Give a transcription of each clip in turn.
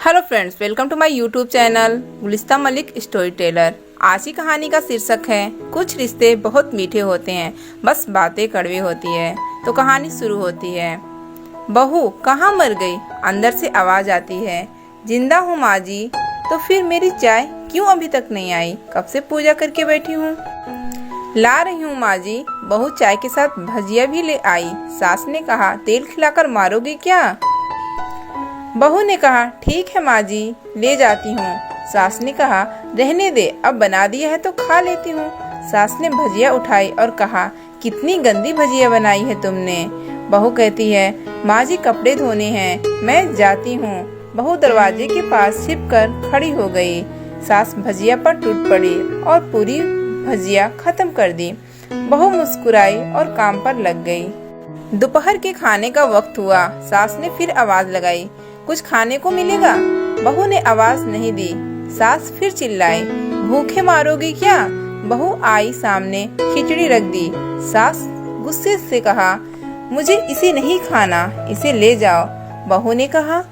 Hello friends, welcome to my YouTube channel Gulista Malik story teller. आज की कहानी का शीर्षक है कुछ रिश्ते बहुत मीठे होते हैं, बस बातें कड़वी होती है। तो कहानी शुरू होती है। बहू कहाँ मर गई? अंदर से आवाज आती है। जिंदा हूँ माँ जी। तो फिर मेरी चाय क्यों अभी तक नहीं आई? कब से पूजा करके बैठी हूँ। ला रही हूँ माँ जी। बहू चाय के साथ भजिया भी ले आई। सास ने कहा, तेल खिलाकर मारोगी क्या? बहू ने कहा, ठीक है माँ जी, ले जाती हूँ। सास ने कहा, रहने दे, अब बना दिया है तो खा लेती हूँ। सास ने भजिया उठाई और कहा, कितनी गंदी भजिया बनाई है तुमने। बहू कहती है, माँ जी कपड़े धोने हैं, मैं जाती हूँ। बहू दरवाजे के पास छिपकर खड़ी हो गई। सास भजिया पर टूट पड़ी और पूरी भजिया खत्म कर दी। बहू मुस्कुराई और काम पर लग गई। दोपहर के खाने का वक्त हुआ। सास ने फिर आवाज लगाई, कुछ खाने को मिलेगा? बहू ने आवाज नहीं दी। सास फिर चिल्लाई, भूखे मारोगी क्या? बहू आई सामने, खिचड़ी रख दी। सास गुस्से से कहा, मुझे इसे नहीं खाना, इसे ले जाओ। बहू ने कहा,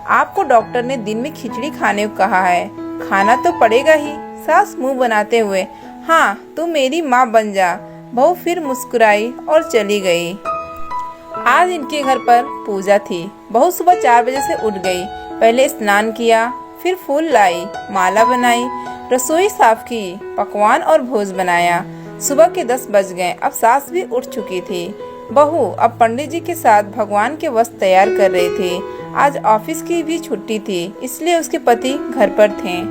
आपको डॉक्टर ने दिन में खिचड़ी खाने को कहा है, खाना तो पड़ेगा ही। सास मुंह बनाते हुए, हाँ तू मेरी माँ बन जा। बहू फिर मुस्कुराई और चली गई। आज इनके घर पर पूजा थी। बहू सुबह 4 बजे से उठ गई। पहले स्नान किया, फिर फूल लाई, माला बनाई, रसोई साफ की, पकवान और भोज बनाया। सुबह के 10 बज गए। अब सास भी उठ चुकी थी। बहू अब पंडित जी के साथ भगवान के वस्त्र तैयार कर रही थी। आज ऑफिस की भी छुट्टी थी, इसलिए उसके पति घर पर थे।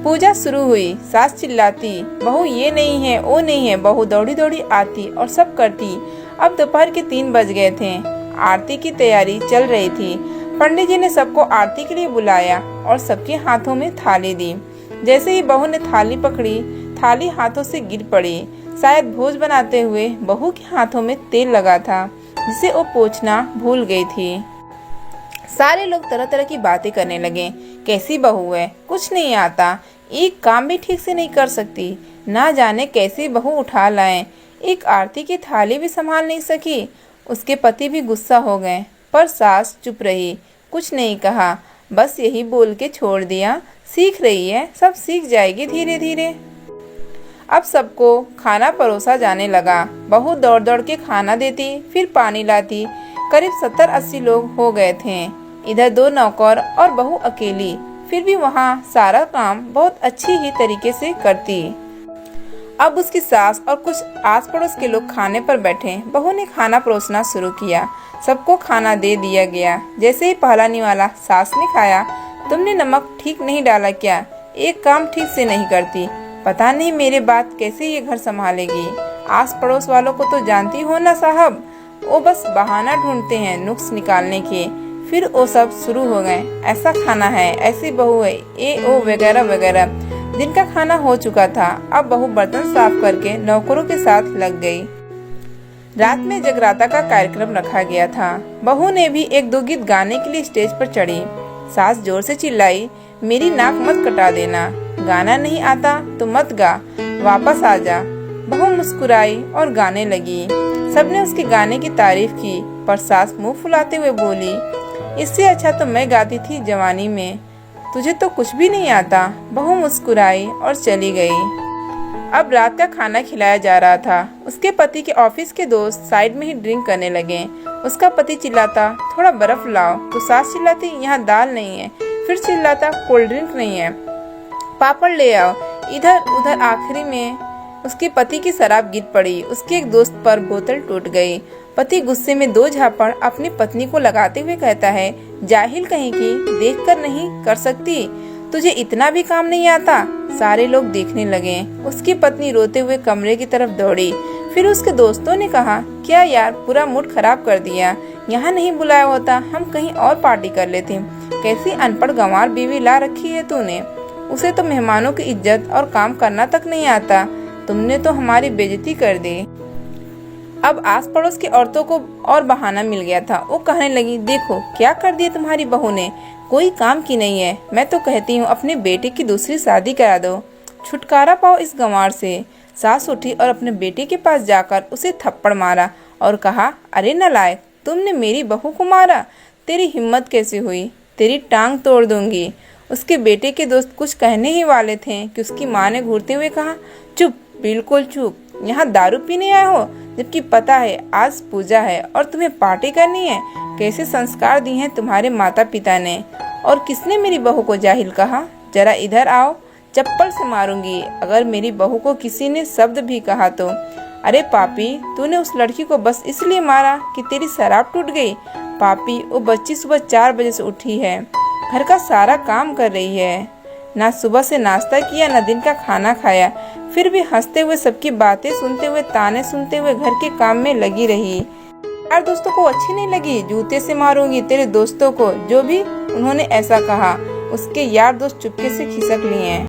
पूजा शुरू हुई। सास चिल्लाती, बहू ये नहीं है, वो नहीं है। बहू दौड़ी दौड़ी आती और सब करती। अब दोपहर के 3 बज गए थे। आरती की तैयारी चल रही थी। पंडित जी ने सबको आरती के लिए बुलाया और सबके हाथों में थाली दी। जैसे ही बहू ने थाली पकड़ी, थाली हाथों से गिर पड़ी। शायद भोज बनाते हुए बहू के हाथों में तेल लगा था, जिसे वो पोंछना भूल गई थी। सारे लोग तरह तरह की बातें करने लगे। कैसी बहू है, कुछ नहीं आता, एक काम भी ठीक से नहीं कर सकती, ना जाने कैसी बहू उठा लाएं, एक आरती की थाली भी संभाल नहीं सकी। उसके पति भी गुस्सा हो गए, पर सास चुप रही, कुछ नहीं कहा, बस यही बोल के छोड़ दिया, सीख रही है, सब सीख जाएगी धीरे धीरे। अब सबको खाना परोसा जाने लगा। बहू दौड़ दौड़ के खाना देती, फिर पानी लाती। करीब 70-80 लोग हो गए थे। इधर 2 नौकर और बहू अकेली, फिर भी वहाँ सारा काम बहुत अच्छी ही तरीके से करती। अब उसकी सास और कुछ आस पड़ोस के लोग खाने पर बैठे। बहू ने खाना परोसना शुरू किया। सबको खाना दे दिया गया। जैसे ही पहला निवाला सास ने खाया, तुमने नमक ठीक नहीं डाला क्या? एक काम ठीक से नहीं करती, पता नहीं मेरे बात कैसे ये घर संभालेगी। आस पड़ोस वालों को तो जानती हो ना साहब, वो बस बहाना ढूंढते हैं नुक्स निकालने के। फिर वो सब शुरू हो गए, ऐसा खाना है, ऐसी बहू है, ये ओ वगैरह वगैरह। दिन का खाना हो चुका था। अब बहू बर्तन साफ करके नौकरों के साथ लग गई। रात में जगराता का कार्यक्रम रखा गया था। बहू ने भी 1-2 गीत गाने के लिए स्टेज पर चढ़ी। सास जोर से चिल्लाई, मेरी नाक मत कटा देना, गाना नहीं आता तो मत गा, वापस आ जा। बहू मुस्कुराई और गाने लगी। सबने उसके गाने की तारीफ की, पर सास मुंह फुलाते हुए बोली, इससे अच्छा तो मैं गाती थी जवानी में, तुझे तो कुछ भी नहीं आता। बहू मुस्कुराई और चली गई। अब रात का खाना खिलाया जा रहा था। उसके पति के ऑफिस के दोस्त साइड में ही ड्रिंक करने लगे। उसका पति चिल्लाता, थोड़ा बर्फ लाओ, तो सास चिल्लाती, यहाँ दाल नहीं है। फिर चिल्लाता, कोल्ड ड्रिंक नहीं है, पापड़ ले आओ। इधर उधर आखिरी में उसके पति की शराब गिर पड़ी। उसके एक दोस्त पर बोतल टूट गई। पति गुस्से में 2 झापड़ अपनी पत्नी को लगाते हुए कहता है, जाहिल कहीं की, देखकर नहीं कर सकती, तुझे इतना भी काम नहीं आता। सारे लोग देखने लगे। उसकी पत्नी रोते हुए कमरे की तरफ दौड़ी। फिर उसके दोस्तों ने कहा, क्या यार, पूरा मूड खराब कर दिया, यहाँ नहीं बुलाया होता, हम कहीं और पार्टी कर लेते। कैसी अनपढ़ गंवार बीवी ला रखी है तूने, उसे तो मेहमानों की इज्जत और काम करना तक नहीं आता, तुमने तो हमारी बेइज्जती कर दी। अब आस पड़ोस की औरतों को और बहाना मिल गया था। वो कहने लगी, देखो क्या कर दिया तुम्हारी बहू ने, कोई काम की नहीं है। मैं तो कहती हूँ अपने बेटे की दूसरी शादी करा दो, छुटकारा पाओ इस गंवार से। सास उठी और अपने बेटे के पास जाकर उसे थप्पड़ मारा और कहा, अरे नालायक, तुमने मेरी बहू को मारा, तेरी हिम्मत कैसे हुई? तेरी टांग तोड़ दूंगी। उसके बेटे के दोस्त कुछ कहने ही वाले थे कि उसकी माँ ने घूरते हुए कहा, चुप, बिल्कुल चुप, यहाँ दारू पीने आए हो, जबकि पता है आज पूजा है और तुम्हें पार्टी करनी है। कैसे संस्कार दिए हैं तुम्हारे माता पिता ने। और किसने मेरी बहू को जाहिल कहा? जरा इधर आओ, चप्पल से मारूंगी अगर मेरी बहू को किसी ने शब्द भी कहा तो। अरे पापी, तूने उस लड़की को बस इसलिए मारा कि तेरी शराब टूट गई? पापी, वो बच्ची सुबह 4 बजे से उठी है, घर का सारा काम कर रही है, ना सुबह से नाश्ता किया ना दिन का खाना खाया, फिर भी हंसते हुए सबकी बातें सुनते हुए ताने सुनते हुए घर के काम में लगी रही। यार दोस्तों को अच्छी नहीं लगी? जूते से मारूंगी तेरे दोस्तों को जो भी उन्होंने ऐसा कहा। उसके यार दोस्त चुपके से खिसक लिए।